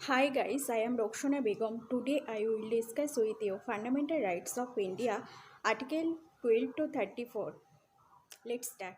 Hi guys, I am Rokshana Begum. Today I will discuss with you Fundamental Rights of India, Article 12 to 34. Let's start.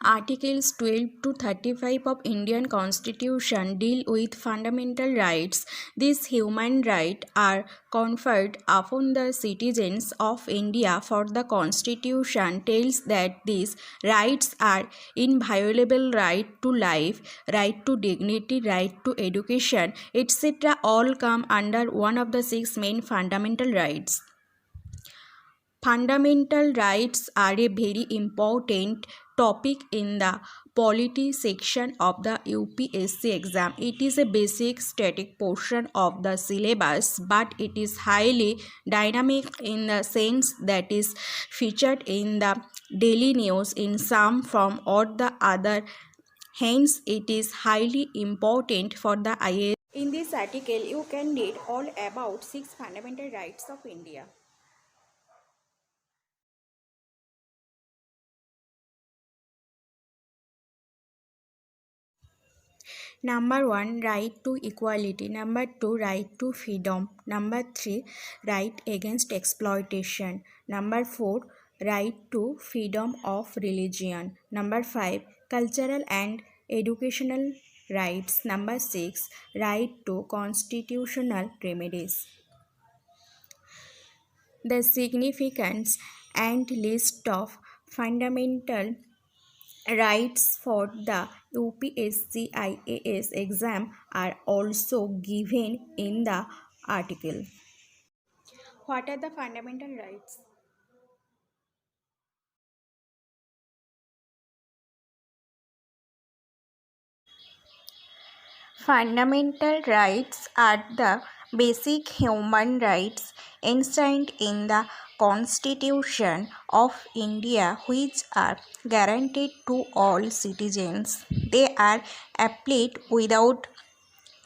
Articles 12 to 35 of Indian Constitution deal with fundamental rights. These human rights are conferred upon the citizens of India, for the Constitution tells that these rights are inviolable: right to life, right to dignity, right to education, etc. all come under one of the six main fundamental rights. Fundamental rights are a very important topic in the polity section of the UPSC exam. It is a basic static portion of the syllabus, but it is highly dynamic in the sense that is featured in the daily news in some form or the other. Hence, it is highly important for the IAS. In this article, you can read all about six fundamental rights of India. Number 1, right to equality. Number 2, right to freedom. Number 3, right against exploitation. Number 4, right to freedom of religion. Number 5, cultural and educational rights. Number 6, right to constitutional remedies. The significance and list of fundamental rights for the UPSC IAS exam are also given in the article. What are the fundamental rights? Fundamental rights are the basic human rights enshrined in the Constitution of India, which are guaranteed to all citizens. They are applied without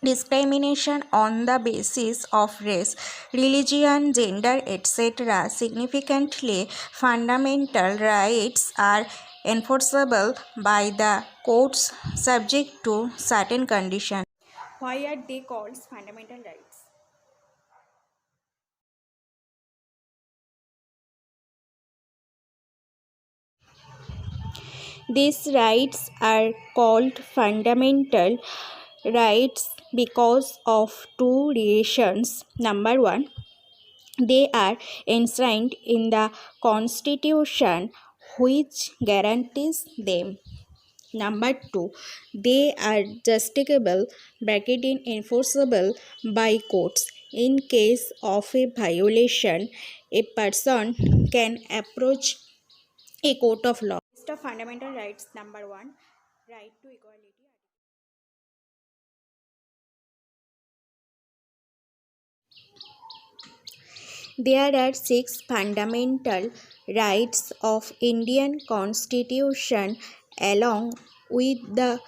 discrimination on the basis of race, religion, gender, etc. Significantly, fundamental rights are enforceable by the courts subject to certain conditions. Why are they called fundamental rights? These rights are called fundamental rights because of two reasons. Number one, they are enshrined in the Constitution, which guarantees them. Number two, they are justiciable enforceable by courts. In case of a violation, a person can approach a court of law. List of fundamental rights. Number one, right to equality. There are six fundamental rights of Indian Constitution along with the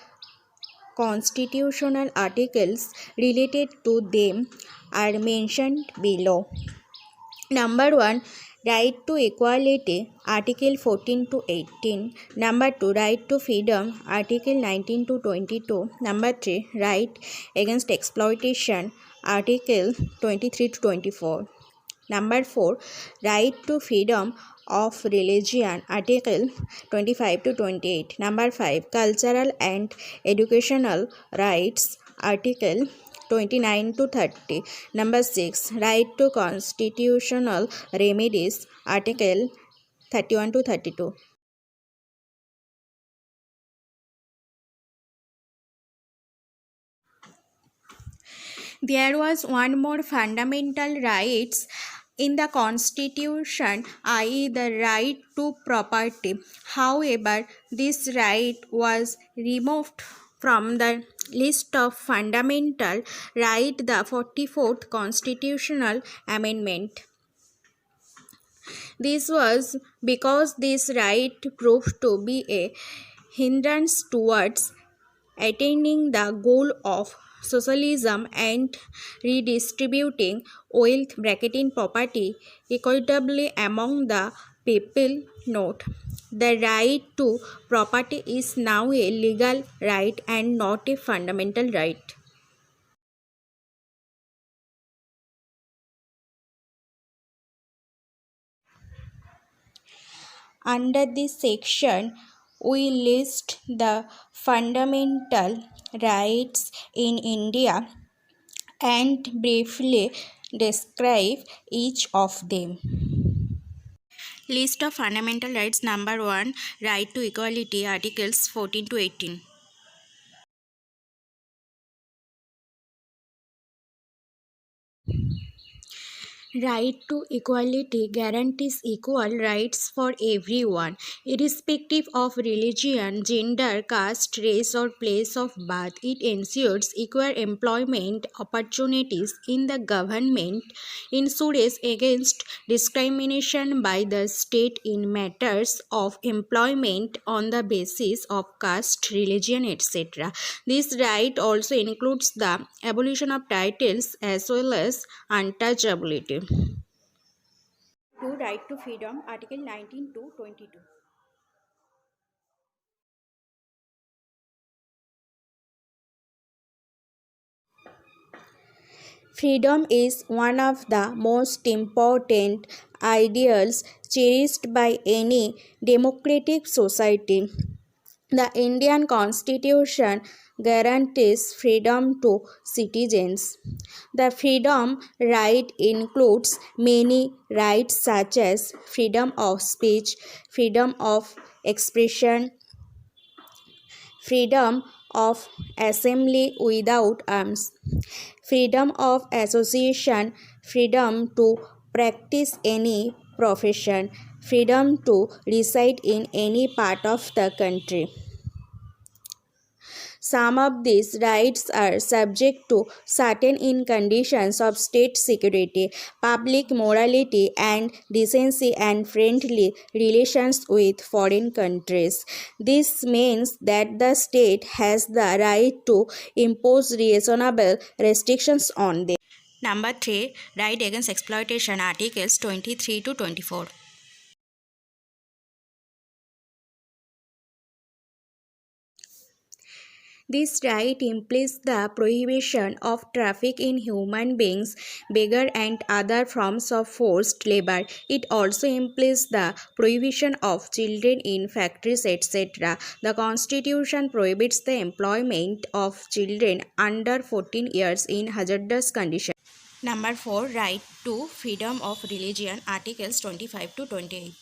constitutional articles related to them are mentioned below. Number 1, right to equality, Article 14 to 18. Number 2, right to freedom, Article 19 to 22. Number 3, right against exploitation, Article 23 to 24. Number 4, right to freedom of religion, Article 25 to 28. Number 5, cultural and educational rights, Article 29 to 30. Number 6, right to constitutional remedies, Article 31 to 32. There was one more fundamental rights in the constitution, i.e. the right to property. However, this right was removed from the list of fundamental right, the 44th constitutional amendment. This was because this right proved to be a hindrance towards attaining the goal of socialism and redistributing wealth, bracketing property equitably among the people note. The right to property is now a legal right and not a fundamental right. Under this section, we list the fundamental rights in India and briefly describe each of them. List of fundamental rights. Number 1. Right to equality, Articles 14 to 18. Right to equality guarantees equal rights for everyone, irrespective of religion, gender, caste, race, or place of birth. It ensures equal employment opportunities in the government, ensures against discrimination by the state in matters of employment on the basis of caste, religion, etc. This right also includes the abolition of titles as well as untouchability. 2. Right to freedom, Article 19 to 22. Freedom is one of the most important ideals cherished by any democratic society. The Indian Constitution guarantees freedom to citizens. The freedom right includes many rights such as freedom of speech, freedom of expression, freedom of assembly without arms, freedom of association, freedom to practice any profession, freedom to reside in any part of the country. Some of these rights are subject to certain conditions of state security, public morality and decency, and friendly relations with foreign countries. This means that the state has the right to impose reasonable restrictions on them. Number 3. Right against exploitation, Articles 23 to 24. This right implies the prohibition of traffic in human beings, beggar and other forms of forced labor. It also implies the prohibition of children in factories, etc. The Constitution prohibits the employment of children under 14 years in hazardous conditions. Number 4. Right to freedom of religion, Articles 25 to 28.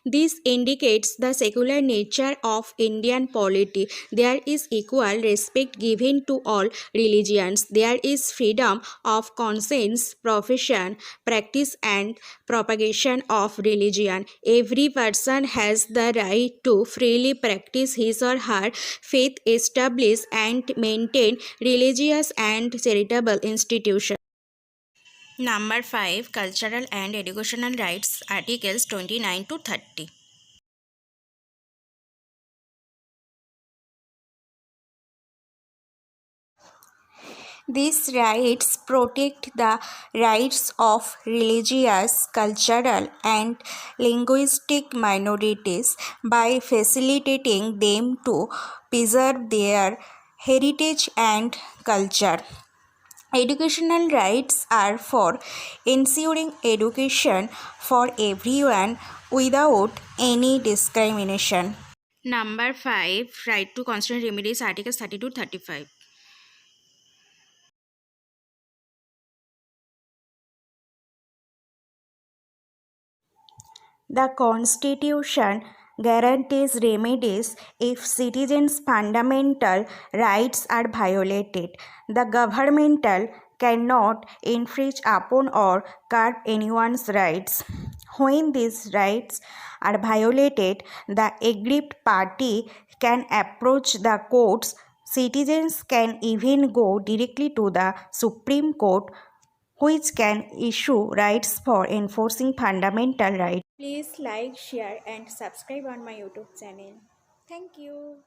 This indicates the secular nature of Indian polity. There is equal respect given to all religions. There is freedom of conscience, profession, practice and propagation of religion. Every person has the right to freely practice his or her faith, establish and maintain religious and charitable institutions. Number 5. Cultural and educational rights, Articles 29 to 30. These rights protect the rights of religious, cultural, and linguistic minorities by facilitating them to preserve their heritage and culture. Educational rights are for ensuring education for everyone without any discrimination. Number 5. Right to constitutional remedies, Articles 30 to 35. The Constitution guarantees remedies if citizens' fundamental rights are violated. The governmental cannot infringe upon or curb anyone's rights. When these rights are violated, the aggrieved party can approach the courts. Citizens can even go directly to the Supreme Court, which can issue rights for enforcing fundamental rights. Please like, share and subscribe on my YouTube channel. Thank you.